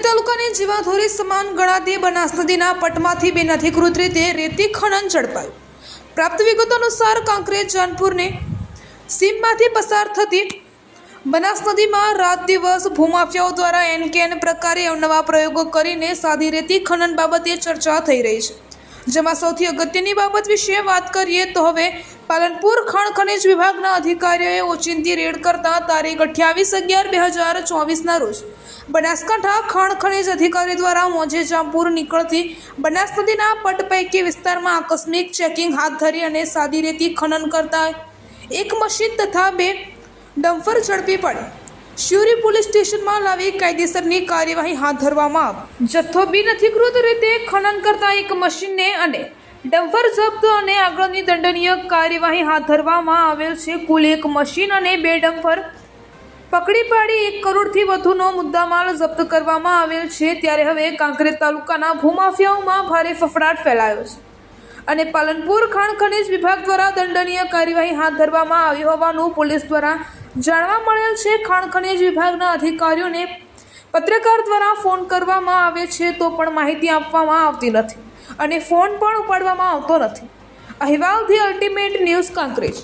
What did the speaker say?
તાલુકાની જીવાધોરી સમાન ગણાતી બનાસ નદીના પટમાંથી બિનઅધિકૃત રીતે રેતી ખનન ઝડપાયું। પ્રાપ્ત વિગતો અનુસાર કાંકરેજ જાનપુરની સીમમાંથી પસાર થતી બનાસ નદીમાં રાત દિવસ ભૂમાફિયાઓ દ્વારા એન પ્રકારે અવનવા પ્રયોગો કરીને સાદી રેતી ખનન બાબતે ચર્ચા થઈ રહી છે, જેમાં સૌથી અગત્યની બાબત વિશે વાત કરીએ તો હવે પાલનપુર ખાણ ખનિજ વિભાગના અધિકારીઓએ ઓચિંતી રેડ કરતા તારીખ 28/11/2024ના રોજ બનાસકાંઠા ખાણ ખનિજ અધિકારી દ્વારા મોજે જામપુર નીકળતી બનાસ નદીના પટ પૈકી વિસ્તારમાં આકસ્મિક ચેકિંગ હાથ ધરી અને સાદી રેતી ખનન કરતા એક મશીન તથા 2 ડમ્પર ઝડપી પાડી શિવરી પોલીસ સ્ટેશનમાં લાવી કાયદેસરની કાર્યવાહી હાથ ધરવામાં આવી। જથ્થો બિનઅધિકૃત રીતે ખનન કરતા એક મશીનને અને ડમ્પર જપ્ત અને આગળની દંડનીય કાર્યવાહી હાથ ધરવામાં આવેલ છે। કુલ એક મશીન અને 2 ડમ્પર પકડી પાડી 1 કરોડથી વધુનો મુદ્દામાલ જપ્ત કરવામાં આવેલ છે। ત્યારે હવે કાંકરેજ તાલુકાના ભૂમાફિયાઓમાં ભારે ફફડાટ ફેલાયો છે અને પાલનપુર ખાણ ખનિજ વિભાગ દ્વારા દંડનીય કાર્યવાહી હાથ ધરવામાં આવી હોવાનું પોલીસ દ્વારા જાણવા મળેલ છે। ખાણ ખનિજ વિભાગના અધિકારીઓને પત્રકાર દ્વારા ફોન કરવામાં આવે છે તો પણ માહિતી આપવામાં આવતી નથી અને ફોન પણ ઉપાડવામાં આવતો નથી। અહેવાલ ધી અલ્ટિમેટ ન્યૂઝ કાંકરેજ।